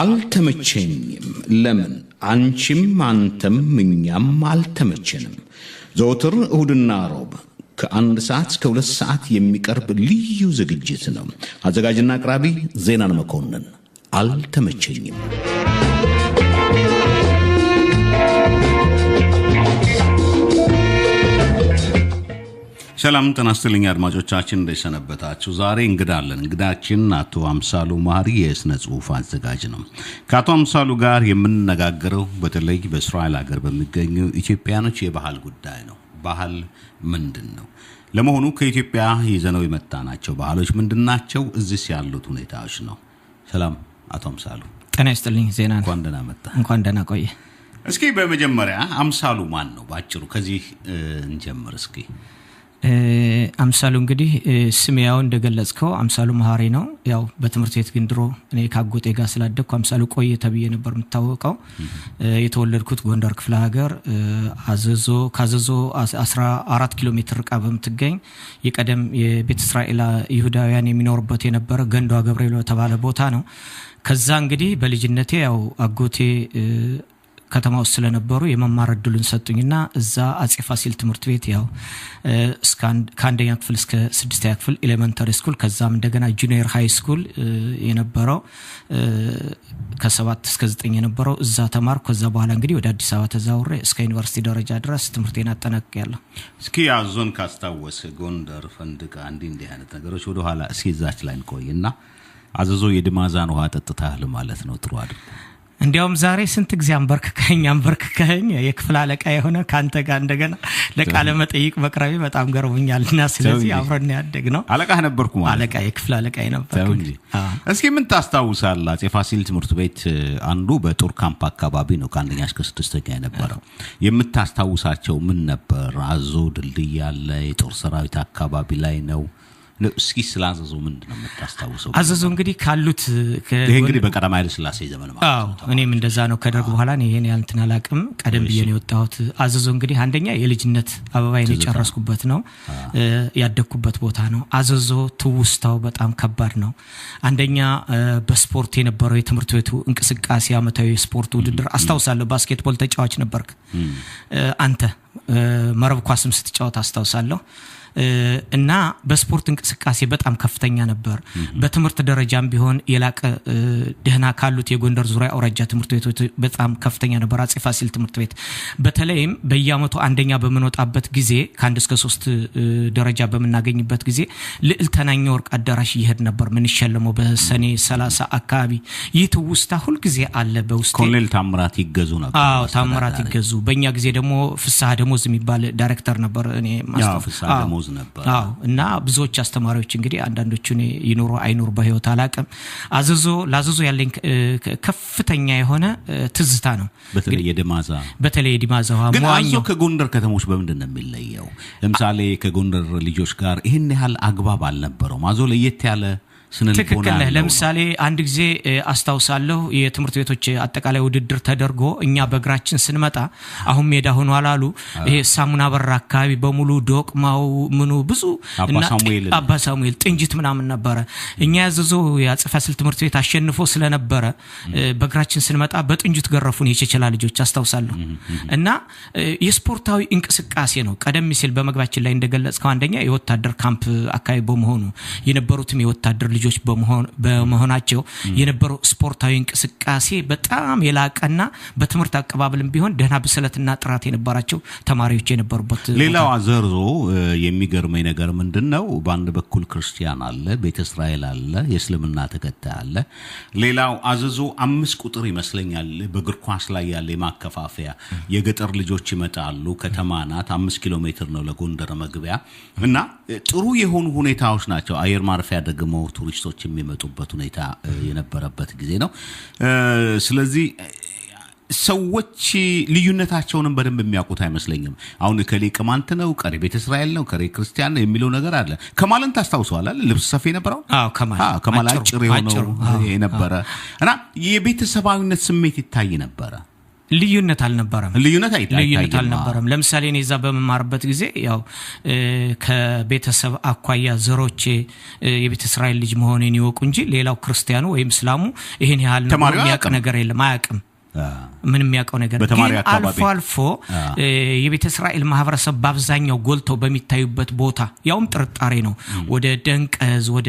አልተመቸኝም ለምን አንቺም አንተም እኛም አልተመቸንም ዘወትር እሁድና ሮብ ከ1 ሰዓት እስከ 2 ሰዓት የሚቀርብ ልዩ ዝግጅት ነው አዘጋጅና አቅራቢ ዜናን መኮንን አልተመቸኝም ሰላም ተናስተልኝ አድማጮቻችን እንደሰነበታችሁ ዛሬ እንግዳችን አቶ አምሳሉ ማሪ የስነ ጽሁፍ አዘጋጅ ነው ከአቶ አምሳሉ ጋር የምንነጋገረው በተለይ በእስራኤል ሀገር በሚገኙ ኢትዮጵያኖች የባህል ጉዳይ ነው ባህል ምንድነው ለመሆኑ ከኢትዮጵያ ይዘነው የመጣናቸው ባህሎች ምንድናቸው እዚህ ያሉት ሁኔታዎች ነው ሰላም አቶ አምሳሉ ጤና ይስጥልኝ ዜና እንኳን ደህና ቆየ እስኪ በመጀመሪያ አምሳሉ ማን ነው ባጭሩ ከዚህ እንጀምር እስኪ አምሳሉ እንግዲህ ስሜያው እንደገለጽከው አምሳሉ መሃሪ ነው ያው በትምህርት ቤት ግን ድሮ እኔ ካጎቴ ጋር ስላደኩ አምሳሉ ቆየ ተብዬ ነበር የምታወቀው የተወለድኩት ጎንደር ክፍለ ሀገር ካዘዞ 14 ኪሎ ሜትር ርቃ በምትገኝ የቀደም የቤተ እስራኤል ይሁዳውያን የሚኖርበት የነበረ ገንዷ ገብርኤል ተባለ ቦታ ነው ከዛ እንግዲህ በልጅነቴ ያው አጎቴ ከተማ ውስጥ ስለነበሩ የመማር እድሉን ሰጡኝና እዛ አጼ ፋሲል ትምህርት ቤት ያው ከአንደኛ ክፍል እስከ 6ኛ ክፍል ኤሌመንተሪ ስኩል ከዛም እንደገና ጁኒየር ሃይ ስኩል የነበረው ከ7 እስከ 9 የነበረው እዛ ተማርኩ ከዛ በኋላ እንግዲህ ወደ አዲስ አበባ ተዛውሬ እስከ ዩኒቨርሲቲ ደረጃ ድረስ ትምህርቴን አጠናቅቄያለሁ እስኪ ያዞን ካስታወሰ ጎንደር ፈንድቃ እንዲህ አይነት ነገሮች ወደ ኋላ እስኪዛች ላይ እንቆይና አዘዞ የድማዛን ውሃ ጠጥታል ማለት ነው ጥሩ አይደል እንዲያውም ዛሬ ስንት ጊዜ አንበርክከኝ የክፍል አለቃ የሆነ ካንተ ጋር እንደገና ለቃለ መጠይቅ መቅረቤ በጣም ገርሞኛልና ስለዚህ አብረን ያደግነው አለቃ ነበርኩ ማለት አለቃ የክፍል አለቃ ነበር እስኪ ምን ታስታውሳለህ አጼ ፋሲል ትምህርት ቤት አንዱ በጦር ካምፕ አካባቢ ነው ከአንደኛ እስከ 6ኛ የነበረው የምታስታውሳቸው ምን ነበር አዞ ድልድይ ያለ የጦር ሰራዊት አካባቢ ላይ ነው እስኪ ስላዘዞ ምንድነው የምታስታውሰው አዘዞ እንግዲህ ካሉት ይሄ እንግዲህ በቀዳማዊ ኃይለ ሥላሴ ዘመን ማለት ነው እኔም እንደዛ ነው ከደርግ በኋላ ነው ይሄን ያንተን አላቅም ቀደም ብዬ ነው የወጣሁት አዘዞ እንግዲህ አንደኛ የልጅነት አበባዬን የጨረስኩበት ነው ያደኩበት ቦታ ነው አዘዞ ትውስታው በጣም ከባድ ነው አንደኛ በስፖርት የነበረው የትምህርት ቤቱ እንቅስቃሴ አመታዊ ስፖርት ውድድር አስታውሳለሁ ባስኬትቦል ተጫዋች ነበርክ አንተ መረብ ኳስም ስትጫወት አስታውሳለሁ እና በስፖርት እንቅስቃሴ በጣም ከፍተኛ ነበር በትምህርት ደረጃም ቢሆን የላቀ ደህና ካሉት የጎንደር ዙሪያ አውራጃ ትምህርት ቤቶች በጣም ከፍተኛ ነበር አጼ ፋሲል ትምህርት ቤት በተለይም በየአመቱ አንደኛ በመኖጣበት ጊዜ ከ1 እስከ 3 ደረጃ በመናገኝበት ጊዜ ልዕልተናኛ ወርቅ አዳራሽ ይሄድ ነበር ምን ይሸለመው በሰኔ 30 አካባቢ ይትውስታ ሁሉ ጊዜ አለ በውስጤ ኮሎኔል ታምራት ይገዙ ነበር ታምራት ይገዙ በእኛ ጊዜ ደግሞ ፍሳህ ደሞዝ የሚባል ዳይሬክተር ነበር እኔ ማስተው ነበር እና ብዙዎች አስተማሪዎች እንግዲህ አንዳንዶቹ ይኖሩ አይኖሩ በህይወት አላቀም ላዘዞ ያለኝ ከፍተኛ የሆነ ትዝታ ነው በተለይ የዲማዛ ግን አዞ ከጎንደር ከተሞች በምንድነው የሚለየው ለምሳሌ ከጎንደር ልጆች ጋር ይሄን ያህል አግባብ አልነበረው አዞ ለየት ያለ ትክክል ለምሳሌ አንድ ጊዜ አስታውሳለሁ የትምህርት ቤቶች አጠቃላይ ውድድር ተደርጎ እኛ በእግራችን ስንመጣ አሁን ሜዳ ሆኖ አላሉ ይሄ ሳሙና በራ አካባቢ በሙሉ ዶቅማው ምኑ ብዙ አባ ሳሙኤል ጥንጅት ምናምን ነበር እኛ ያዘዞ የአጼ ፋሲል ትምህርት ቤት አሸንፎ ስለነበረ በእግራችን ስንመጣ በጥንጅት ገረፉን የቸቸላ ልጆች አስታውሳለሁ እና የስፖርታዊ እንቅስቃሴ ነው ቀደም ሲል በመግባችን ላይ እንደገለጽከው አንደኛ የወታደር ካምፕ አካባቢ በመሆኑ የነበሩትም የወታደር ልጆች በመሆናቸው የነበረው ስፖርታዊ እንቅስቃሴ በጣም የላቀና በትምህርት አቀባበልም ቢሆን ደህና ብስለትና ጥራት የነበራቸው ተማሪዎች የነበሩበት ሌላው አዘዞ የሚገርመኝ ነገር ምንድነው በአንድ በኩል ክርስቲያን አለ ቤተ እስራኤል አለ የእስልምና ተከታይ አለ ሌላው አዘዞ 5 ቁጥር ይመስለኛል በእግር ኳስ ላይ ያለ የማከፋፈያ የገጠር ልጆች ይመጣሉ ከተማናት 5 ኪሎ ሜትር ነው ለጎንደር መግቢያ እና ጥሩ የሆኑ ሁኔታዎች ናቸው አየር ማረፊያ ደግሞ ቱሪስቶች የሚመጡበት ሁኔታ የነበረበት ጊዜ ነው ስለዚህ ሰዎች ልዩነታቸውንም በደንብ የሚያውቁት አይመስለኝም አሁን ከሊቅማንት ነው ከሪ ቤተ እስራኤል ነው ከሪ ክርስቲያን ነው የሚለው ነገር አለ ከማልን ታስታውሳለህ አይደል ልብስ ሰፊ ነበረው ከማል አጭር የሆነው የነበረ እና የቤተሰባዊነት ስሜት ይታይ ነበር ልዩነት አልነበረም። ልዩነት አልነበረም። ለምሳሌ እኔ እዛ በመማርበት ጊዜ ያው ከቤተሰብ አኳያ ዘሮቼ የቤተ እስራኤል ልጅ መሆኔን ይወቁ እንጂ ሌላው ክርስቲያኑ ወይም እስላሙ ይሄን ያህል ነው የሚያውቅ ነገር የለም፣ አያውቅም። ምንም ያውቀው ነገር ግን አልፎ የቤተ እስራኤል ማህበረሰብ በአብዛኛው ጎልተው በሚታዩበት ቦታ ያውም ጥርጣሬ ነው። ወደ ደንቀዝ ወደ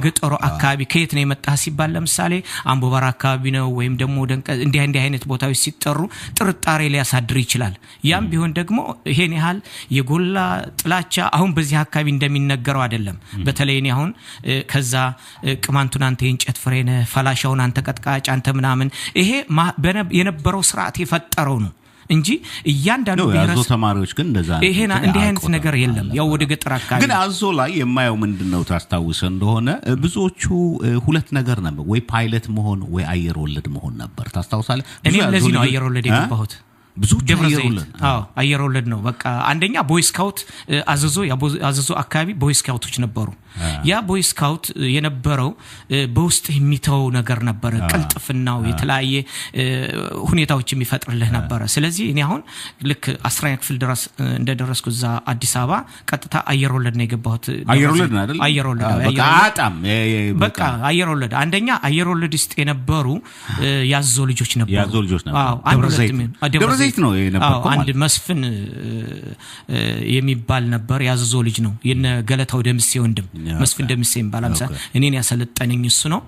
ገጠሩ አካባቢ ከየት ነው የመጣ ሲባል ለምሳሌ አምቦባራ አካባቢ ነው ወይም ደግሞ ደንቀዝ እንዲህ አይነት ቦታዎች ሲጠሩ ጥርጣሬ ሊያሳድር ይችላል። ያም ቢሆን ደግሞ ይሄን ያህል የጎላ ጥላቻ አሁን በዚህ አካባቢ እንደሚነገረው አይደለም። በተለይ እኔ አሁን ከዛ ቅማንቱን አንተ የእንጨት ፍሬነ ፈላሻውን አንተ ቀጥቃጭ አንተ ምናምን ይሄ የነበረው ስርዓት የፈጠረው ነው እንጂ እያንዳንዱ የአዞ ተማሪዎች ግን እንደዛ እንዲህ አይነት ነገር የለም። ያው ወደ ገጠር አካባቢ ግን አዞ ላይ የማየው ምንድነው ታስታውሰ እንደሆነ ብዙዎቹ ሁለት ነገር ነበር፣ ወይ ፓይለት መሆን ወይ አየር ወለድ መሆን ነበር። ታስታውሳለህ? እኔ ለዚህ ነው አየር ወለድ የገባሁት። ብዙ አየር ወለድ ነው። በቃ አንደኛ ቦይ ስካውት አዘዞ አካባቢ ቦይ ስካውቶች ነበሩ። ያ ቦይ ስካውት የነበረው በውስጥ የሚተው ነገር ነበር፣ ቅልጥፍናው የተለያየ ሁኔታዎች የሚፈጥርልህ ነበር። ስለዚህ እኔ አሁን ልክ 10ኛ ክፍል ድረስ እንደደረስኩ እዛ አዲስ አበባ ቀጥታ አየር ወለድ ነው የገባሁት። አየር ወለድ ነው አይደል? አየር ወለድ በቃ አየር ወለድ አንደኛ አየር ወለድ ውስጥ የነበሩ ያዞ ልጆች ነበሩ። ደብረ ዘይት ነው የነበረው። አንድ መስፍን የሚባል ነበር፣ ያዞ ልጅ ነው። የነ ገለታው ደምሴ ወንድም መስፍን ደምሴ ባላምሳ እኔን ያሰለጠነኝ እሱ ነው።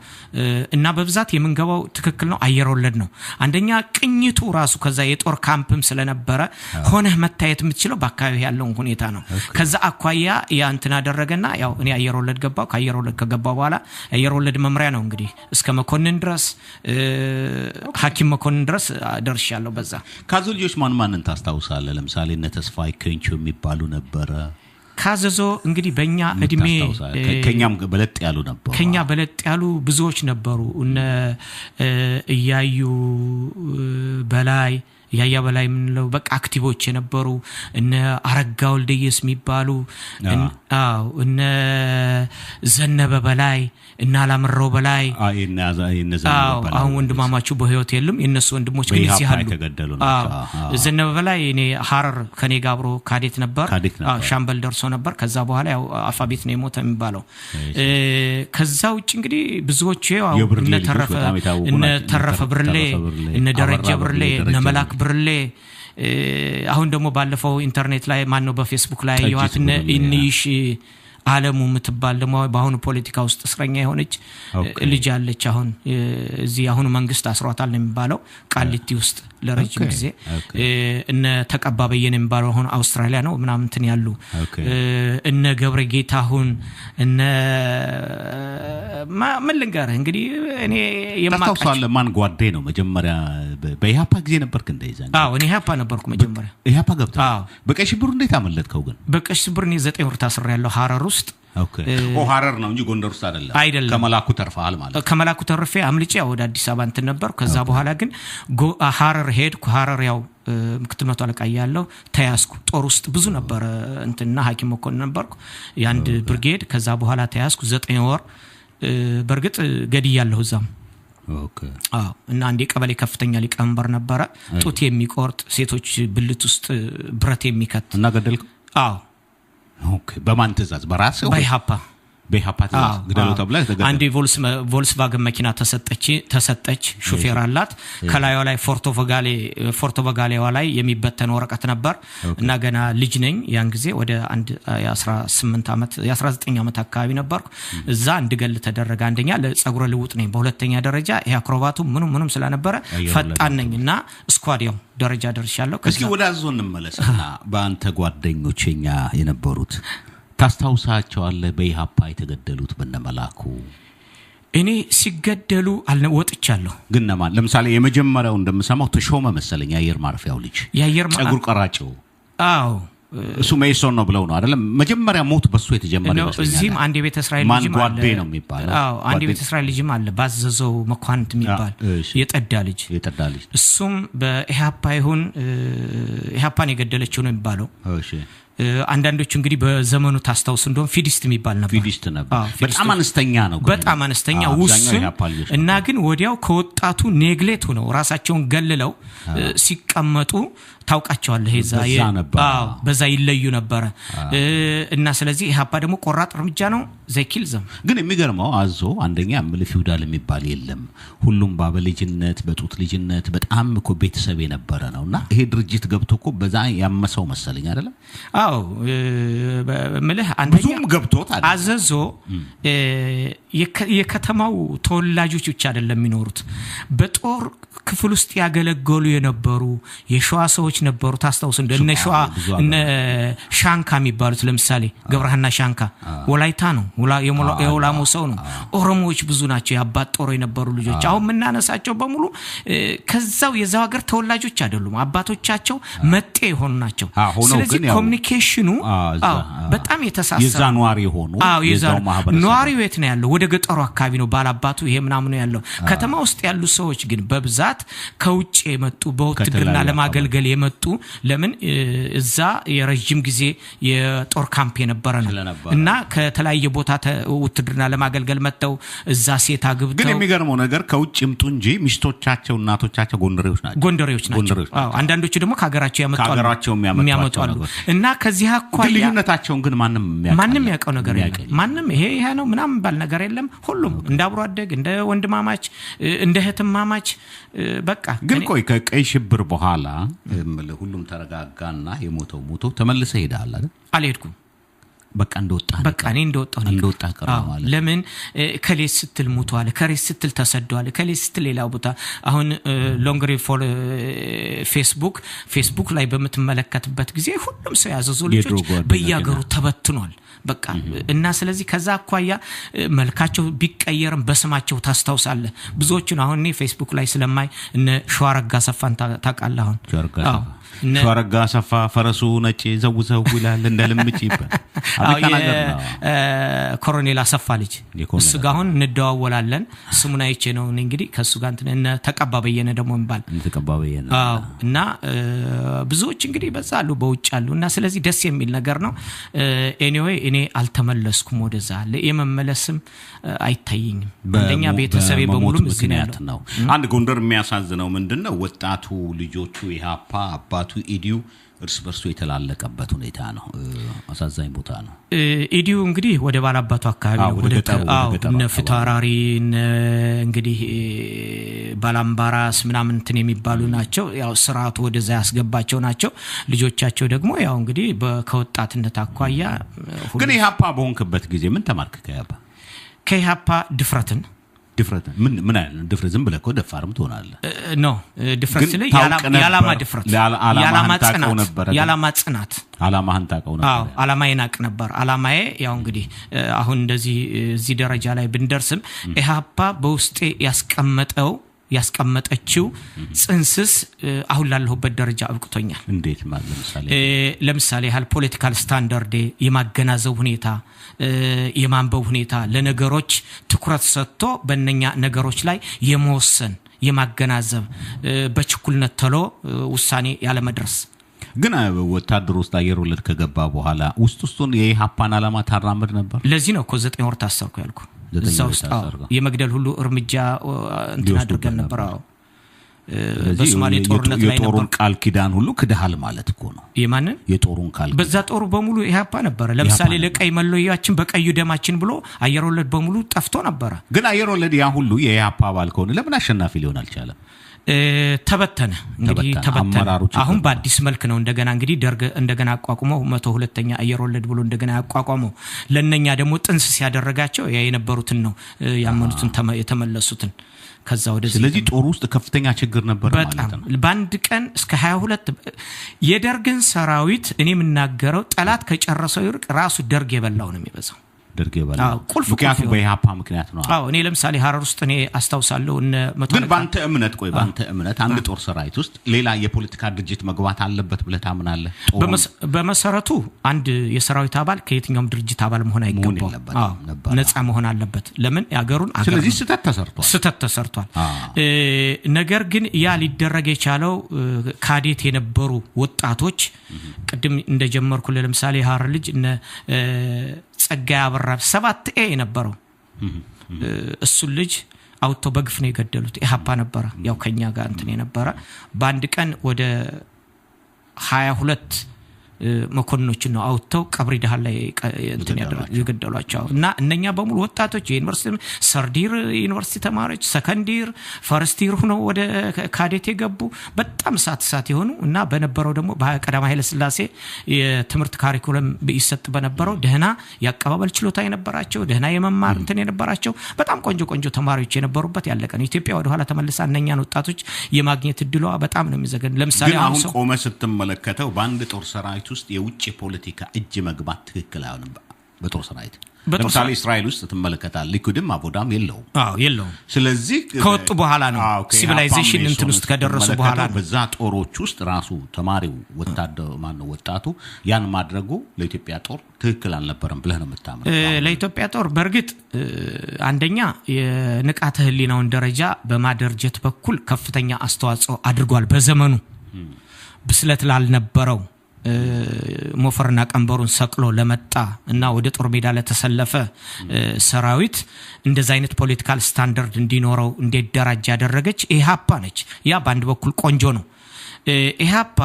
እና በብዛት የምንገባው ትክክል ነው አየር ወለድ ነው። አንደኛ ቅኝቱ ራሱ ከዛ የጦር ካምፕም ስለነበረ ሆነህ መታየት የምትችለው በአካባቢ ያለው ሁኔታ ነው። ከዛ አኳያ ያንተና አደረገና ያው እኔ አየር ወለድ ገባው። ከአየር ወለድ ከገባው በኋላ አየር ወለድ መምሪያ ነው እንግዲህ እስከ መኮንን ድረስ ሐኪም መኮንን ድረስ ደርሻለሁ። በዛ ካዞ ልጆች ማንን ታስታውሳለህ? ለምሳሌ እነ ተስፋይ ከንቹ የሚባሉ ነበረ። ካዘዞ እንግዲህ በእኛ እድሜ ከኛም በለጥ ያሉ ነበሩ። ከኛ በለጥ ያሉ ብዙዎች ነበሩ። እነ እያዩ በላይ ያያ በላይ ምንለው በቃ አክቲቮች የነበሩ እነ አረጋ ወልደየስ የሚባሉ እነ ዘነበ በላይ እና አላምረው በላይ አሁን ወንድማማቹ በህይወት የለም። የነሱ ወንድሞች ግን እዚህ አሉ። ዘነበ በላይ እኔ ሐረር ከኔ ጋር አብሮ ካዴት ነበር። ሻምበል ደርሶ ነበር። ከዛ በኋላ ያው አፋቤት ነው የሞተ የሚባለው። ከዛ ውጭ እንግዲህ ብዙዎች ያው እነ ተረፈ ብርሌ እነ ደረጀ ብርሌ እነ መላክ ብርሌ አሁን ደግሞ ባለፈው ኢንተርኔት ላይ ማን ነው በፌስቡክ ላይ ያዩት እንይሽ ዓለሙ ምትባል ደግሞ በአሁኑ ፖለቲካ ውስጥ እስረኛ የሆነች ልጅ አለች። አሁን እዚህ አሁን መንግስት አስሯታል ነው የሚባለው ቃሊቲ ውስጥ ለረጅም ጊዜ እነ ተቀባበየን የሚባለው አሁን አውስትራሊያ ነው ምናምን እንትን ያሉ እነ ገብረ ጌታሁን እነ ምን ልንገርህ እንግዲህ እኔ የማታውሳለ ማን ጓዴ ነው መጀመሪያ በኢሃፓ ጊዜ ነበርክ እንደዛ? እኔ ኢሃፓ ነበርኩ መጀመሪያ። ኢሃፓ ገብታ በቀይ ሽብር እንዴት አመለጥከው? ግን በቀይ ሽብር እኔ 9 ወር ታስሬያለሁ ሐረር ውስጥ። ሐረር ነው እንጂ ጎንደር ውስጥ አይደለም። ከመላኩ ተርፋል ማለት ከመላኩ ተርፌ አምልጬ ወደ አዲስ አበባ እንትን ነበር። ከዛ በኋላ ግን ሐረር ሄድኩ። ሐረር ያው ምክትል መቶ አለቃ ያለው ተያዝኩ። ጦር ውስጥ ብዙ ነበር እንትና ሐኪም መኮንን ነበርኩ የአንድ ብርጌድ። ከዛ በኋላ ተያዝኩ 9 ወር። በርግጥ ገድያለሁ እዛም። እና አንዴ ቀበሌ ከፍተኛ ሊቀመንበር ነበረ ጡት የሚቆርጥ ሴቶች ብልት ውስጥ ብረት የሚከት እና ገደልኩ። በማን ትእዛዝ? በራስህ? በኢሃፓ ትእዛዝ ገደሉ ተብላ ተገደለ። አንዴ ቮልስቫገን መኪና ተሰጠች ሹፌር አላት። ከላዩ ላይ ፎርቶቮጋሌዋ ላይ የሚበተን ወረቀት ነበር። እና ገና ልጅ ነኝ ያን ጊዜ ወደ 19 ዓመት አካባቢ ነበርኩ። እዛ እንድገል ተደረገ። አንደኛ ለጸጉረ ልውጥ ነኝ፣ በሁለተኛ ደረጃ ይሄ አክሮባቱ ምንም ስለነበረ ፈጣን ነኝና ስኳዲያው ደረጃ ደርሻለሁ። እስኪ ወደ አዞ እንመለስና በአንተ ጓደኞችኛ የነበሩት ታስታውሳቸዋለህ? በኢሃፓ የተገደሉት በነመላኩ እኔ ሲገደሉ አልወጥቻለሁ። ግን ማን ለምሳሌ የመጀመሪያው እንደምሰማው ተሾመ መሰለኝ የአየር ማረፊያው ልጅ ጸጉር ቀራጭው። እሱ ሜሶን ነው ብለው ነው አይደለም? መጀመሪያ ሞት በሱ የተጀመረ ነው። እዚህም አንድ የቤተ እስራኤል ልጅም አለ። ማን ጓዴ ነው የሚባለው? አንድ የቤተ እስራኤል ልጅም አለ ባዘዘው መኳንት የሚባል የጠዳ ልጅ። እሱም በኢሃፓ ይሁን ኢሃፓን የገደለችው ነው የሚባለው። አንዳንዶቹ እንግዲህ በዘመኑ ታስታውስ እንደሆነ ፊዲስት የሚባል ነበር። ፊዲስት ነበር። በጣም አነስተኛ ነው። በጣም አነስተኛ ውስን እና ግን ወዲያው ከወጣቱ ኔግሌት ሆነው ራሳቸውን ገልለው ሲቀመጡ ታውቃቸዋለህ። በዛ ይለዩ ነበር እና ስለዚህ ኢህአፓ ደግሞ ቆራጥ እርምጃ ነው ዘይኪልዘም። ግን የሚገርመው አዞ አንደኛ ፊውዳል የሚባል የለም። ሁሉም ባበልጅነት በጡት ልጅነት በጣም እኮ ቤተሰብ የነበረ ነውና ይሄ ድርጅት ገብቶ እኮ በዛ ያመሰው መሰለኝ አይደለም? አዎ ምልህ አንደኛ ብዙም ገብቶት አይደል? አዘዞ የከተማው ተወላጆች ብቻ አይደለም የሚኖሩት በጦር ክፍል ውስጥ ያገለገሉ የነበሩ የሸዋ ሰዎች ነበሩ። ታስታውስ እንደነ ሸዋ እነ ሻንካ የሚባሉት ለምሳሌ ገብረሃና ሻንካ ወላይታ ነው፣ የወላሞ ሰው ነው። ኦሮሞዎች ብዙ ናቸው፣ ያባት ጦር የነበሩ ልጆች። አሁን ምናነሳቸው በሙሉ ከዛው የዛው ሀገር ተወላጆች አይደሉም፣ አባቶቻቸው መጤ የሆኑ ናቸው። ስለዚህ ኮሙኒኬሽኑ በጣም የተሳሰረ የዛኗሪ ሆኑ የዛው ማህበረሰብ ኗሪው የት ነው ያለው? ወደ ገጠሩ አካባቢ ነው ባላባቱ ይሄ ምናምን ነው ያለው። ከተማ ውስጥ ያሉ ሰዎች ግን በብዛት ከውጭ የመጡ በውትድርና ለማገልገል የመጡ ለምን እዛ የረጅም ጊዜ የጦር ካምፕ የነበረ ነው እና ከተለያየ ቦታ ውትድርና ለማገልገል መተው እዛ ሴት አግብተው። ግን የሚገርመው ነገር ከውጭ ይምጡ እንጂ ሚስቶቻቸው እናቶቻቸው ጎንደሬዎች ናቸው። አንዳንዶቹ ደግሞ ከሀገራቸው ያመጣሉ እና ከዚህ አኳያ ልዩነታቸውን ግን ማንም ያውቀው ነገር የለም። ማንም ይሄ ነው ምናምን ባል ነገር የለም። ሁሉም እንደ አብሮ አደግ እንደ ወንድማማች እንደ እህትማማች በቃ። ግን ቆይ ከቀይ ሽብር በኋላ ሁሉም ተረጋጋና የሞተው ሞቶ ተመልሰ ሄዳል አይደል? አልሄድኩም። በቃ እኔ እንደወጣ ማለት ለምን ከሌስ ስትል ሞቷል፣ ከሬስ ስትል ተሰደዋል፣ ከሌስ ስትል ሌላው ቦታ። አሁን ሎንግሪ ፎር ፌስቡክ ላይ በመተመለከትበት ጊዜ ሁሉም ሰው ያዘዙ ልጆች በየሀገሩ ተበትኗል። በቃ እና ስለዚህ ከዛ አኳያ መልካቸው ቢቀየርም በስማቸው ታስታውሳለህ ብዙዎቹን። አሁን እኔ ፌስቡክ ላይ ስለማይ እነ ሸዋረጋ ሰፋን ታውቃለህ? አሁን ሸዋረጋ ሰፋ ፈረሱ ነጭ ዘውዘው ይላል እንደልምጭ ይባል ኮሎኔል አሰፋ ልጅ እሱ ጋር አሁን እንደዋወላለን። ስሙን አይቼ ነው እንግዲህ ከሱ ጋር እንትን ተቀባበየነ ደግሞ እንባል ተቀባበየነ። እና ብዙዎች እንግዲህ በዛሉ በውጭ አሉ እና ስለዚህ ደስ የሚል ነገር ነው። ኤኒዌይ እኔ አልተመለስኩም ወደዛ የመመለስም አይታየኝም። አንደኛ ቤተሰቤ በሙሉ ምክንያት ነው። አንድ ጎንደር የሚያሳዝነው ምንድነው ወጣቱ ልጆቹ ኢህአፓ አባቱ ኢዲዩ እርስ በርሱ የተላለቀበት ሁኔታ ነው። አሳዛኝ ቦታ ነው። ኢዲዩ እንግዲህ ወደ ባላባቱ አካባቢ ወደ ፍታራሪ እንግዲህ ባላምባራስ ምናምን እንትን የሚባሉ ናቸው። ያው ስርዓቱ ወደዛ ያስገባቸው ናቸው። ልጆቻቸው ደግሞ ያው እንግዲህ ከወጣትነት አኳያ ግን ኢህአፓ በሆንክበት ጊዜ ምን ተማርክ? ከኢህአፓ ድፍረት ምን አይደል? ድፍረት ዝም ብለህ እኮ ደፋርም ትሆናለህ። ኖ ድፍረት ስለ ያላማ ድፍረት ያላማ ጽናት አላማህን ታውቀው ነበር? አዎ አላማዬን አውቅ ነበር። አላማዬ ያው እንግዲህ አሁን እንደዚህ እዚህ ደረጃ ላይ ብንደርስም ኢህአፓ በውስጤ ያስቀመጠችው ጽንስስ አሁን ላለሁበት ደረጃ አብቅቶኛል። እንዴት ማለት ለምሳሌ ያህል ፖለቲካል ስታንዳርድ የማገናዘብ ሁኔታ የማንበብ ሁኔታ ለነገሮች ትኩረት ሰጥቶ በእነኛ ነገሮች ላይ የመወሰን የማገናዘብ በችኩልነት ተሎ ውሳኔ ያለ መድረስ። ግን ወታደር ውስጥ አየር ወለድ ከገባ በኋላ ውስጡን የኢህአፓን አላማ ታራምድ ነበር። ለዚህ ነው እኮ 9 ወር ታሰርኩ ያልኩ። እዛው የመግደል ሁሉ እርምጃ እንትን አድርገን ነበር። በሶማሌ ጦርነት ላይ ነበር። የጦሩን ቃል ኪዳን ሁሉ ክደሃል ማለት እኮ ነው። የማንን የጦሩን ቃል? በዛ ጦሩ በሙሉ ኢህአፓ ነበር። ለምሳሌ ለቀይ መለያችን በቀዩ ደማችን ብሎ አየር ወለድ በሙሉ ጠፍቶ ነበር። ግን አየር ወለድ ያ ሁሉ የኢህአፓ አባል ከሆነ ለምን አሸናፊ ሊሆን አልቻለም? ተበተነ። አሁን በአዲስ መልክ ነው እንደገና እንግዲህ ደርግ እንደገና አቋቁመው 102ኛ አየር ወለድ ብሎ እንደገና ያቋቋመው። ለነኛ ደግሞ ጥንስ ሲያደረጋቸው የነበሩትን ነው ያመኑትን የተመለሱትን ከዛ ወደዚህ። ስለዚህ ጦር ውስጥ ከፍተኛ ችግር ነበር ማለት ነው። በአንድ ቀን እስከ 22 የደርግን ሰራዊት እኔ የምናገረው ጠላት ከጨረሰው ይርቅ ራሱ ደርግ የበላው ነው የሚበዛው። ደርግ የበላው ምክንያቱም በኢሃፓ ምክንያት ነው። አዎ እኔ ለምሳሌ ሐረር ውስጥ እኔ አስታውሳለሁ እነ ግን ባንተ እምነት አንድ ጦር ሰራዊት ውስጥ ሌላ የፖለቲካ ድርጅት መግባት አለበት ብለህ ታምናለህ? በመሰረቱ አንድ የሰራዊት አባል ከየትኛውም ድርጅት አባል መሆን አይገባው። ነፃ መሆን አለበት። ለምን ያገሩን አገር ስለዚህ ስተት ተሰርቷል። ነገር ግን ያ ሊደረግ የቻለው ካዴት የነበሩ ወጣቶች ቅድም እንደጀመርኩ ለምሳሌ ሐረር ልጅ እነ ጸጋይ አበራ 7A የነበረው እሱ ልጅ አውቶ በግፍ ነው የገደሉት። ኢሃፓ ነበር ያው ከኛ ጋር እንትን የነበረ በአንድ ቀን ወደ 22 መኮንኖች ነው አውጥተው ቀብሪ ዳህል ላይ እንትን ያገደሏቸው እና እነኛ በሙሉ ወጣቶች የዩኒቨርሲቲ ሰርዲር ዩኒቨርሲቲ ተማሪዎች ሰከንዲር ፈርስቲር ሆነው ወደ ካዴት የገቡ በጣም ሳት የሆኑ እና በነበረው ደግሞ በቀዳማዊ ኃይለ ሥላሴ የትምህርት ካሪኩለም ይሰጥ በነበረው ደህና ያቀባበል ችሎታ የነበራቸው ደህና የመማር እንትን የነበራቸው በጣም ቆንጆ ተማሪዎች የነበሩበት ያለቀ ነው። ኢትዮጵያ ወደ ኋላ ተመልሳ እነኛን ወጣቶች የማግኘት እድሏ በጣም ነው የሚዘገን። ለምሳሌ አሁን ቆመ ስትመለከተው በአንድ ጦር ሰራዊት ውስጥ የውጭ ፖለቲካ እጅ መግባት ትክክል አይሆንም። በጦር ሰራዊት ለምሳሌ እስራኤል ውስጥ ተመለከታል ሊኩድም አቦዳም የለውም። ስለዚህ ከወጡ በኋላ ነው ሲቪላይዜሽን እንትን ውስጥ ከደረሱ በኋላ ነው። በዛ ጦሮች ውስጥ ራሱ ተማሪው ወጣቱ ያን ማድረጉ ለኢትዮጵያ ጦር ትክክል አልነበረም ብለህ ነው የምታምነው? ለኢትዮጵያ ጦር በርግጥ አንደኛ የንቃተ ህሊናውን ደረጃ በማደርጀት በኩል ከፍተኛ አስተዋጽኦ አድርጓል። በዘመኑ ብስለት ላልነበረው ሞፈርና ቀንበሩን ሰቅሎ ለመጣ እና ወደ ጦር ሜዳ ለተሰለፈ ሰራዊት እንደዛ አይነት ፖለቲካል ስታንዳርድ እንዲኖረው እንዲደራጅ ያደረገች ኢሃፓ ነች። ያ በአንድ በኩል ቆንጆ ነው። ኢሃፓ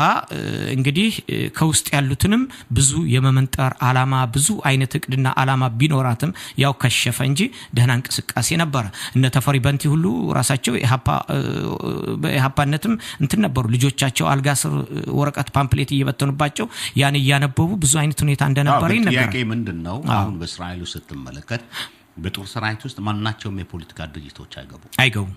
እንግዲህ ከውስጥ ያሉትንም ብዙ የመመንጠር አላማ ብዙ አይነት እቅድና አላማ ቢኖራትም ያው ከሸፈ እንጂ ደህና እንቅስቃሴ ነበር። እነ ተፈሪ በንቲ ሁሉ ራሳቸው በኢሃፓነትም እንትን ነበሩ። ልጆቻቸው አልጋ ስር ወረቀት ፓምፕሌት እየበተኑባቸው ያን እያነበቡ ብዙ አይነት ሁኔታ እንደነበረ ይነገራል። ያቄ ምንድነው አሁን በእስራኤል ውስጥ ስትመለከት በጦር ሰራዊት ውስጥ ማናቸውም የፖለቲካ ድርጅቶች አይገቡም።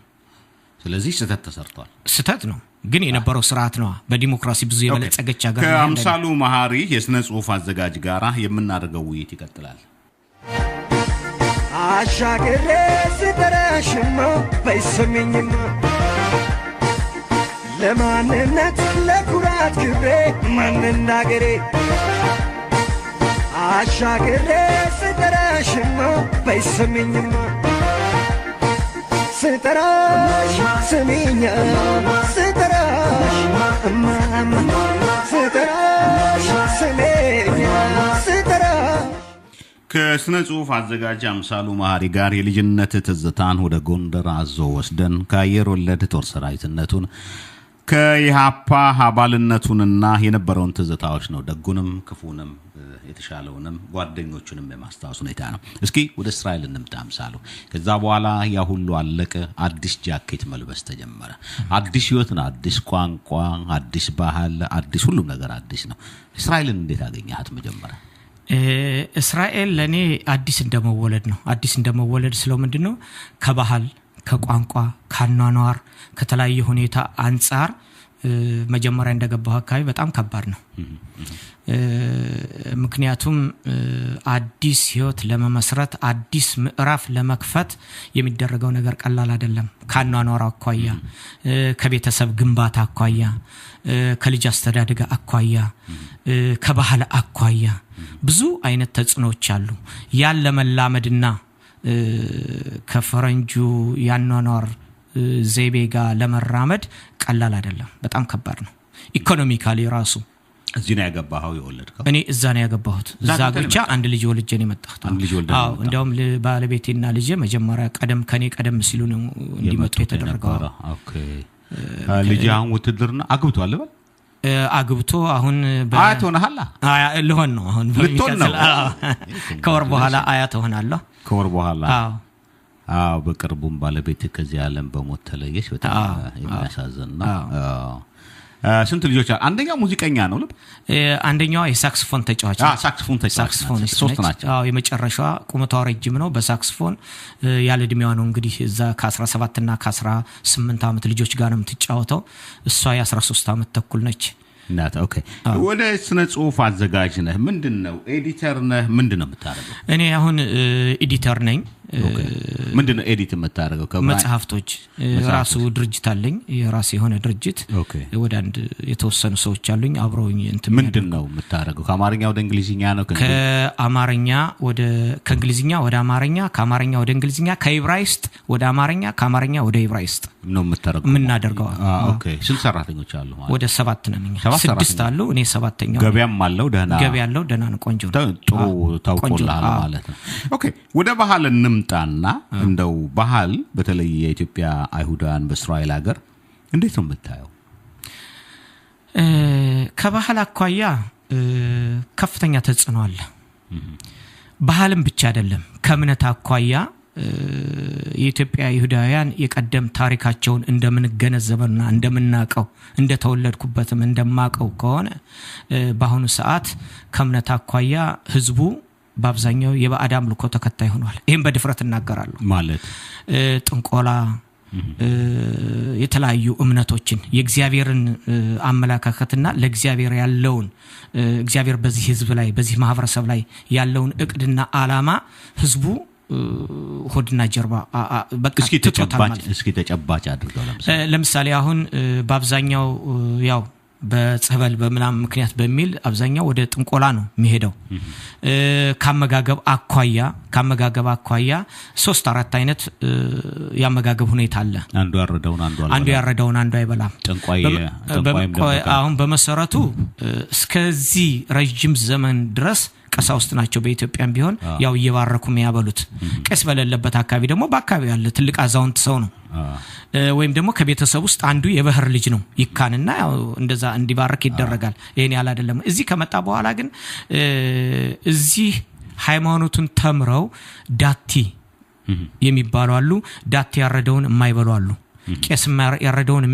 ስለዚህ ስተት ተሰርቷል። ስተት ነው ግን የነበረው ስርዓት ነው። በዲሞክራሲ ብዙ የበለጸገች ሀገር ነው። ከአምሳሉ መሐሪ የስነ ጽሁፍ አዘጋጅ ጋራ የምናደርገው ውይይት ይቀጥላል። አሻገሬ ሲደረሽማ በይሰሚኝማ ለማንነት ለኩራት ክብሬ ማንናገሬ አሻገሬ ሲደረሽማ በይሰሚኝማ ስትራሽ ስሚኛ ስትራሽ እማማ ስትራሽ ስሚኛ ስትራሽ ከስነ ጽሁፍ አዘጋጅ አምሳሉ መሐሪ ጋር የልጅነት ትዝታን ወደ ጎንደር አዞ ወስደን ከአየር ወለድ ጦር ሰራዊትነቱን ከኢሃፓ አባልነቱንና የነበረውን ትዝታዎች ነው ደጉንም ክፉንም የተሻለውንም ጓደኞቹንም የማስታወስ ሁኔታ ነው። እስኪ ወደ እስራኤል እንምጣ አምሳሉ። ከዛ በኋላ ያ ሁሉ አለቀ። አዲስ ጃኬት መልበስ ተጀመረ። አዲስ ህይወት ነው፣ አዲስ ቋንቋ፣ አዲስ ባህል፣ አዲስ ሁሉም ነገር አዲስ ነው። እስራኤልን እንዴት አገኘሃት መጀመሪያ? እስራኤል ለኔ አዲስ እንደመወለድ ነው። አዲስ እንደመወለድ ስለው ምንድነው ከባህል ከቋንቋ ካኗኗር ከተለያየ ሁኔታ አንፃር መጀመሪያ እንደገባው አካባቢ በጣም ከባድ ነው። ምክንያቱም አዲስ ህይወት ለመመስረት አዲስ ምዕራፍ ለመክፈት የሚደረገው ነገር ቀላል አይደለም። ካኗኗር አኳያ ከቤተሰብ ግንባታ አኳያ ከልጅ አስተዳደግ አኳያ ከባህል አኳያ ብዙ አይነት ተጽዕኖዎች አሉ። ያን ለመላመድና ከፈረንጁ ያኗኗር ዘይቤ ጋር ለመራመድ ቀላል አይደለም። በጣም ከባድ ነው። ኢኮኖሚካሊ ራሱ እዚህ ነው ያገባኸው የወለድከው? እኔ እዛ ነው ያገባሁት። እዛ ብቻ አንድ ልጅ ወልጄ ነው የመጣሁት። አዎ እንደውም ባለቤቴና ልጄ መጀመሪያ ቀደም ሲሉ ነው እንዲመጡ የተደረገው። ኦኬ ልጅ አሁን ውትድርና አግብቷል አይደል? አግብቶ አሁን አያት ሆነሃል? ልሆን ነው አሁን በሚቀጥለው ከወር በኋላ አያት ሆናለሁ። ከወር በኋላ አዎ በቅርቡም ባለቤት ከዚህ ዓለም በሞት ተለየች። በጣም የሚያሳዝን ነው። ስንት ልጆች አሉ? አንደኛው ሙዚቀኛ ነው ልብ አንደኛው የሳክስፎን ተጫዋች ነው። ሳክስፎን ሶስት ናቸው። አዎ የመጨረሻዋ ቁመቷ ረጅም ነው። በሳክስፎን ያለ እድሜዋ ነው እንግዲህ እዛ ከ17 እና ከ18 ዓመት ልጆች ጋር ነው የምትጫወተው። እሷ የ13 ዓመት ተኩል ነች። እናት ኦኬ ወደ ስነ ጽሁፍ አዘጋጅ ነህ ምንድነው ኤዲተር ነህ ምንድነው የምታረገው እኔ አሁን ኤዲተር ነኝ ምንድነው ኤዲት የምታረገው ከመጽሐፍቶች ራሱ ድርጅት አለኝ የራሴ የሆነ ድርጅት ወደ አንድ የተወሰኑ ሰዎች አሉኝ አብረውኝ እንትን ምንድነው የምታረገው ከአማርኛ ወደ እንግሊዝኛ ነው ከአማርኛ ወደ ከእንግሊዝኛ ወደ አማርኛ ከአማርኛ ወደ እንግሊዝኛ ከኢብራይስጥ ወደ አማርኛ ከአማርኛ ወደ ኢብራይስጥ ነው የምታረገው ምን እናደርገው ኦኬ ስንት ሰራተኞች አሉ ማለት ወደ 7 ነን 6 አሉ እኔ 7ኛው ገበያም አለው ደህና ነው ቆንጆ ጥሩ ታውቆላል ማለት ነው ኦኬ ወደ ባህል እንምጣና እንደው ባህል በተለይ የኢትዮጵያ አይሁዳን በእስራኤል ሀገር እንዴት ነው የምታየው ከባህል አኳያ ከፍተኛ ተጽዕኖ አለ ባህልም ብቻ አይደለም ከእምነት አኳያ የኢትዮጵያ ይሁዳውያን የቀደም ታሪካቸውን እንደምንገነዘበና እንደምናቀው እንደተወለድኩበትም እንደማቀው ከሆነ በአሁኑ ሰዓት ከእምነት አኳያ ህዝቡ በአብዛኛው የባዕድ አምልኮ ተከታይ ሆኗል ይሄን በድፍረት እናገራለሁ ማለት ጥንቆላ የተለያዩ እምነቶችን የእግዚአብሔርን አመላካከትና ለእግዚአብሔር ያለውን እግዚአብሔር በዚህ ህዝብ ላይ በዚህ ማህበረሰብ ላይ ያለውን እቅድና አላማ ህዝቡ ሆድና ጀርባ በቃ እስኪ ተጨባጭ አድርገው ለምሳሌ አሁን በአብዛኛው ያው በጸበል በመላም ምክንያት በሚል አብዛኛው ወደ ጥንቆላ ነው የሚሄደው ካመጋገብ አኳያ 3-4 አይነት ያመጋገብ ሁኔታ አለ አንዱ ያረዳውን አንዱ አይበላም አሁን በመሰረቱ እስከዚህ ረጅም ዘመን ድረስ ቀሳውስት ናቸው በኢትዮጵያም ቢሆን ያው እየባረኩ የሚያበሉት ቀስ በለለበት አካባቢ ደግሞ በአካባቢ ያለ ትልቅ አዛውንት ሰው ነው ወይም ደግሞ ከቤተሰብ ውስጥ አንዱ የባህር ልጅ ነው ይካንና ያው እንደዛ እንዲባረክ ይደረጋል ይሄን ያለ አይደለም እዚህ ከመጣ በኋላ ግን እዚህ ሃይማኖቱን ተምረው ዳቲ የሚባሉ አሉ ዳቲ ያረደውን የማይበሉ አሉ ቄስ ያረደውን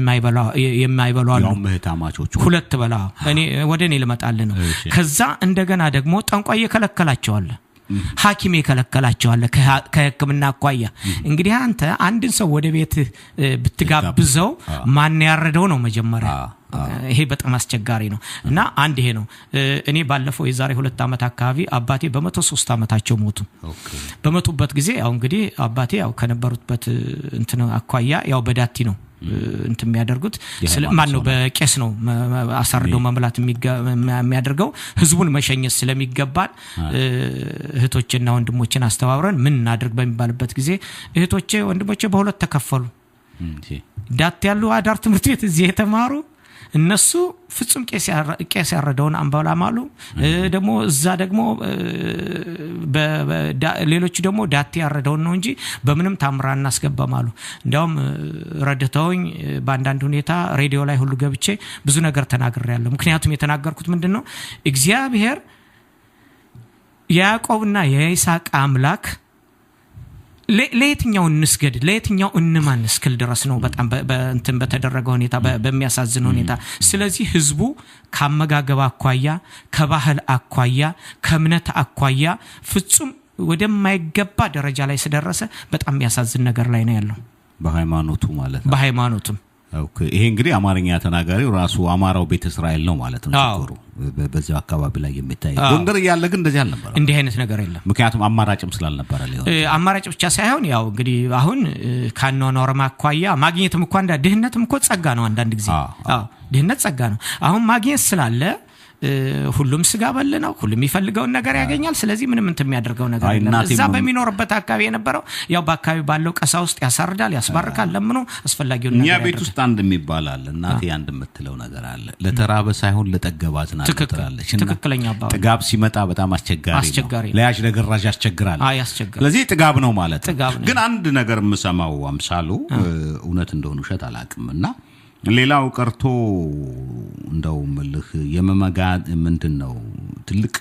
የማይበሉ አሉ ምህታማቾቹ ሁለት በላ እኔ ወደኔ ልመጣል ነው ከዛ እንደገና ደግሞ ጠንቋይ የከለከላቸው አለ ሐኪም የከለከላቸው አለ ከህክምና አኳያ እንግዲህ አንተ አንድን ሰው ወደ ቤት ብትጋብዘው ማን ያረደው ነው መጀመሪያ ይሄ በጣም አስቸጋሪ ነው እና አንድ ይሄ ነው እኔ ባለፈው የዛሬ 2 አመት አካባቢ አባቴ በ103 አመታቸው ሞቱ በመጡበት ጊዜ ያው እንግዲህ አባቴ ያው ከነበሩበት እንትን አኳያ ያው በዳቲ ነው እንትን የሚያደርጉት ማን ነው በቄስ ነው አሳርደው መምላት የሚያደርገው ህዝቡን መሸኘት ስለሚገባል እህቶችና ወንድሞችን አስተባብረን ምን እናድርግ በሚባልበት ጊዜ እህቶቼ ወንድሞቼ በሁለት ተከፈሉ ዳት ያሉ አዳር ትምህርት ቤት እዚህ የተማሩ እነሱ ፍጹም ቄስ ያረደውን አንባላማሉ ደግሞ እዛ ደግሞ ሌሎች ደግሞ ዳቲ ያረደውን ነው እንጂ በምንም ታምራና አስገባማሉ እንደውም ረድተውኝ በአንዳንድ ሁኔታ ሬዲዮ ላይ ሁሉ ገብቼ ብዙ ነገር ተናግሬያለሁ ምክንያቱም የተናገርኩት ምንድነው እግዚአብሔር ያዕቆብና የይስሐቅ አምላክ ለየትኛው እንስገድ ለየትኛው እንማን እስክል ድረስ ነው በጣም በእንትን በተደረገው ሁኔታ በሚያሳዝን ሁኔታ ስለዚህ ህዝቡ ካመጋገብ አኳያ ከባህል አኳያ ከእምነት አኳያ ፍጹም ወደማይገባ ደረጃ ላይ ስለደረሰ በጣም የሚያሳዝን ነገር ላይ ነው ያለው በሃይማኖቱ ማለት ነው በሃይማኖቱም ኦኬ ይሄ እንግዲህ አማርኛ ተናጋሪው ራሱ አማራው ቤተ እስራኤል ነው ማለት ነው ችግሩ በዚህ አካባቢ ላይ የሚታይ ጎንደር ያለ ግን እንደዚህ አልነበረ እንዲህ አይነት ነገር የለም ምክንያቱም አማራጭም ስላልነበረ ሊሆን አማራጭ ብቻ ሳይሆን ያው እንግዲህ አሁን ካኖኖርማ አኳያ ማግኘትም እንኳን ድህነትም እኮ ጸጋ ነው አንዳንድ ጊዜ ድህነት ጸጋ ነው አሁን ማግኘት ስላለ ሁሉም ስጋ በል ነው ሁሉም ይፈልገውን ነገር ያገኛል ስለዚህ ምንም እንት የሚያደርገው ነገር የለም እዛ በሚኖርበት አካባቢ የነበረው ያው በአካባቢ ባለው ቀሳ ውስጥ ያሳርዳል ያስባርካል ለምኑ አስፈልጊው ነገር ያ ቤት ውስጥ አንድ የሚባላል እናቴ አንድ የምትለው ነገር አለ ለተራበ ሳይሆን ለጠገባት ናት ትላለች ትክክለኛ አባባል ጥጋብ ሲመጣ በጣም አስቸጋሪ ነው ለያጅ ነገር ራጅ ያስቸግራል ስለዚህ ጥጋብ ነው ማለት ግን አንድ ነገር የምሰማው አምሳሉ እውነት እንደሆነ ውሸት አላቅምና ሌላው ቀርቶ እንደው መልህ የመመጋድ ምንድነው ትልቅ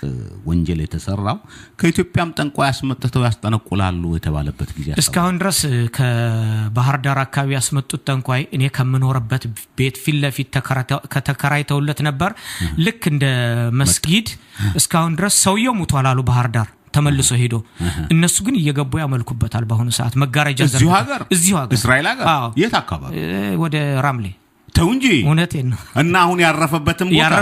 ወንጀል የተሰራው ከኢትዮጵያም ጠንቋይ ያስመጥተው ያስጠነቁላሉ የተባለበት ጊዜ እስካሁን ድረስ ከባህር ዳር አካባቢ ያስመጡት ጠንቋይ እኔ ከመኖርበት ቤት ፊት ለፊት ተከራይተውለት ነበር ልክ እንደ መስጊድ እስካሁን ድረስ ሰውየው ሙቷል አሉ ባህር ዳር ተመልሶ ሄዶ እነሱ ግን እየገቡ ያመልኩበታል በአሁኑ ሰዓት መጋረጃ እዚሁ ሀገር እስራኤል ሀገር የት አካባቢ ወደ ራምሌ ተው እንጂ እውነቴን ነው። እና አሁን ያረፈበትም ቦታ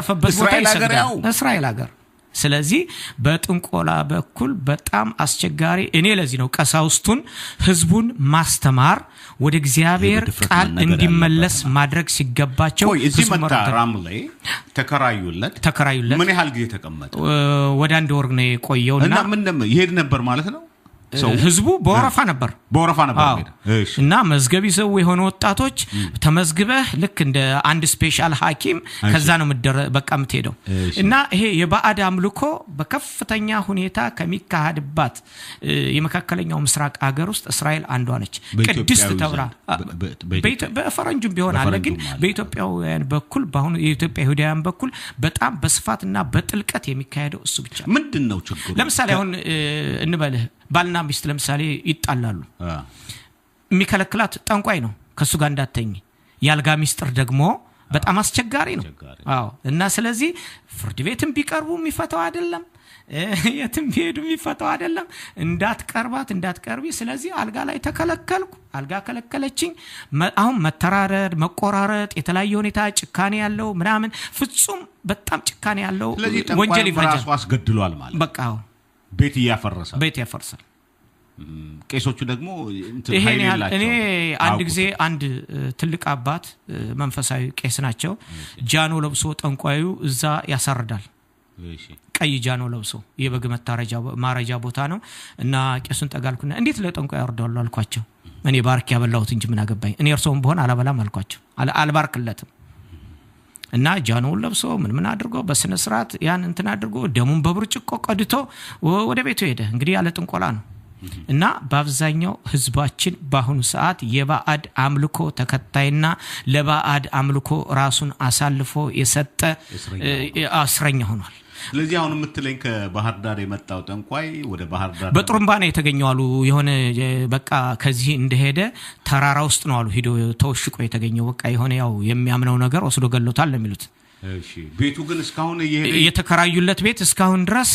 እስራኤል ሀገር። ስለዚህ በጥንቆላ በኩል በጣም አስቸጋሪ እኔ ለዚህ ነው ቀሳውስቱን ህዝቡን ማስተማር ወደ እግዚአብሔር ቃል እንዲመለስ ማድረግ ሲገባቸው እዚህ መጣ ራምሌ ተከራዩለት ምን ያህል ጊዜ ተቀመጠ? ወደ 1 ወር ነው የቆየውና እና ምን ይሄድ ነበር ማለት ነው ህዝቡ በወረፋ ነበር እሺ እና መዝገብ ይዘው የሆኑ ወጣቶች ተመዝግበህ ልክ እንደ አንድ ስፔሻል ሐኪም ከዛ ነው በቃ የምትሄደው እና ይሄ የባዕድ አምልኮ በከፍተኛ ሁኔታ ከሚካሄድባት የመካከለኛው ምስራቅ ሀገር ውስጥ እስራኤል አንዷ ነች ቅድስት ተብራ በፈረንጁም ቢሆን አለ ግን በኢትዮጵያውያን በኩል በአሁኑ የኢትዮጵያ ይሁዳውያን በኩል በጣም በስፋትና በጥልቀት የሚካሄደው እሱ ብቻ ምንድነው ችግሩ ለምሳሌ አሁን እንበልህ ባልና ሚስት ለምሳሌ ይጣላሉ የሚከለክላት ጠንቋይ ነው ከሱ ጋር እንዳትተኝ ያልጋ ሚስጥር ደግሞ በጣም አስቸጋሪ ነው እና ስለዚህ ፍርድ ቤትም ቢቀርቡ የሚፈታው አይደለም የትም ቢሄዱ የሚፈታው አይደለም እንዳትቀርቢ ስለዚህ አልጋ ላይ ተከለከልኩ አልጋ ከለከለችኝ አሁን መተራረድ መቆራረጥ የተለያየ ሁኔታ ጭካኔ ያለው ምናምን ፍጹም በጣም ጭካኔ ያለው ወንጀል ይፈጃል ራሱ አስገድሏል ማለት በቃ ቤት ያፈርሳል ቄሶቹ ደግሞ ይሄን እኔ አንድ ጊዜ አንድ ትልቅ አባት መንፈሳዊ ቄስ ናቸው ጃኖ ለብሶ ጠንቋዩ እዛ ያሳርዳል ቀይ ጃኖ ለብሶ የበግ ማረጃ ቦታ ነው እና ቄሱን ጠጋልኩና እንዴት ለጠንቋዩ ያርዳሉ አልኳቸው እኔ ባርክ ያበላሁት እንጂ ምን አገባኝ እኔ እርሶም በሆነ አላበላም አልኳቸው አልባርክለትም እና ጃኖውን ለብሶ ምን አድርጎ በስነ ስርዓት ያን እንትን አድርጎ ደሙን በብርጭቆ ቀድቶ ወደ ቤቱ ሄደ እንግዲህ ያለ ጥንቆላ ነው እና በአብዛኛው ህዝባችን በአሁኑ ሰዓት የባዕድ አምልኮ ተከታይና ለባዕድ አምልኮ ራሱን አሳልፎ የሰጠ እስረኛ ሆኗል ስለዚህ አሁን የምትለኝ ከባህር ዳር የመጣው ጠንቋይ ወደ ባህር ዳር በጥሩምባ ነው የተገኘው አሉ የሆነ በቃ ከዚህ እንደሄደ ተራራ ውስጥ ነው አሉ ሄዶ ተወሽቆ የተገኘው በቃ የሆነ ያው የሚያምነው ነገር ወስዶ ገሎታል ለሚሉት እሺ ቤቱ ግን እስካሁን የተከራዩለት ቤት እስካሁን ድረስ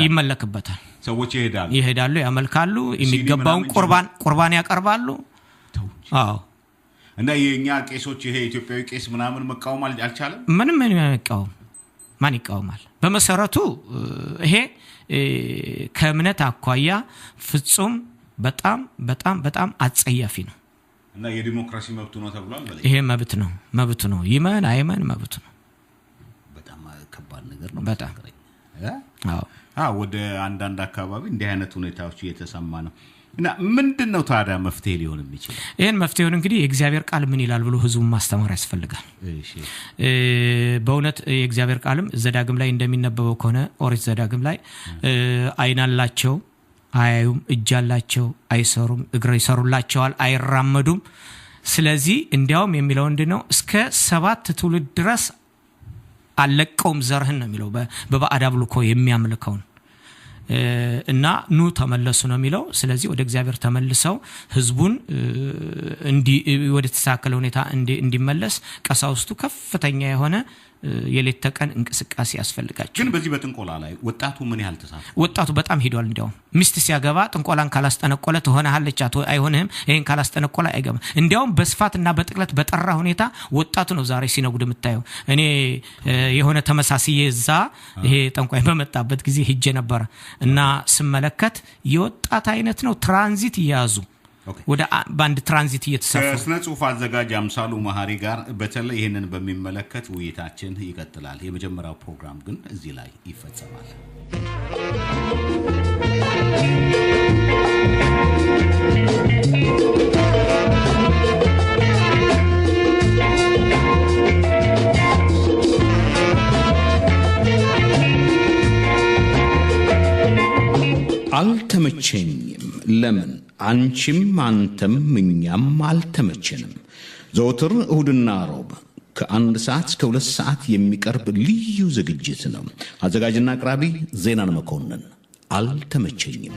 ይመለክበታል ሰዎች ይሄዳሉ ያመልካሉ የሚገባውን ቁርባን ያቀርባሉ እና የኛ ቄሶች ይሄ ኢትዮጵያዊ ቄስ ምናምን መቃወም አልቻለም ምንም መቃወም ማን ይቃወማል በመሰረቱ ይሄ ከእምነት አኳያ ፍጹም በጣም አጸያፊ ነው እና የዲሞክራሲ መብት ነው ተብሏል ይሄ መብት ነው ይመን አይመን መብት ነው በጣም ከባድ ነገር ነው በጣም ወደ አንዳንድ አካባቢ እንዲህ አይነት ሁኔታዎች እየተሰማ ነው እና ምንድነው ታዲያ መፍትሄ ሊሆን የሚችለው ይሄን መፍትሄውን እንግዲህ የእግዚአብሔር ቃል ምን ይላል ብሎ ህዝቡን ማስተማር ያስፈልጋል እሺ በእውነት የእግዚአብሔር ቃልም ዘዳግም ላይ እንደሚነበበው ከሆነ ኦሪት ዘዳግም ላይ አይናላቸው አያዩም እጃላቸው አይሰሩም እግር ይሰሩላቸዋል አይራመዱም ስለዚህ እንዲያውም የሚለው እንደነው እስከ 7 ትውልድ ድረስ አለቀውም ዘርህን ነው የሚለው በባዕድ አምልኮ የሚያመልከው እና ኑ ተመለሱ ነው የሚለው ስለዚህ ወደ እግዚአብሔር ተመልሰው ህዝቡን ወደ ተሳከለ ሁኔታ እንዲመለስ ቀሳውስቱ ከፍተኛ የሆነ የሌት ተቀን እንቅስቃሴ ያስፈልጋቸው ግን በዚህ በጥንቆላ ላይ ወጣቱ ምን ያህል ተሳትፏል ወጣቱ በጣም ሄዷል እንዲያውም ሚስት ሲያገባ ጥንቆላን ካላስጠነቆለ ተሆነሃለች አይሆንም ይሄን ካላስጠነቆለ አይገባም እንዲያውም በስፋትና በጥቅለት በጠራ ሁኔታ ወጣቱ ነው ዛሬ ሲነጉድ የምታየው እኔ የሆነ ተመሳሳይ እዛ ይሄ ጠንቋይ በመጣበት ጊዜ ሄጄ ነበር እና ስመለከት የወጣት አይነት ነው ትራንዚት ይያዙ ወደ ባንድ ትራንዚት እየተሰፈ ስነ ጽሁፍ አዘጋጅ አምሳሉ መሐሪ ጋር በተለይ ይሄንን በሚመለከት ውይይታችን ይቀጥላል የመጀመሪያው ፕሮግራም ግን እዚህ ላይ ይፈጸማል አልተመቸኝም ለምን አንቺም አንተም እኛም አልተመቸንም ዘወትር እሁድና ሮብ ከ1 ሰዓት እስከ 2 ሰዓት የሚቀርብ ልዩ ዝግጅት ነው አዘጋጅና አቅራቢ ዜናን መኮንን አልተመቸኝም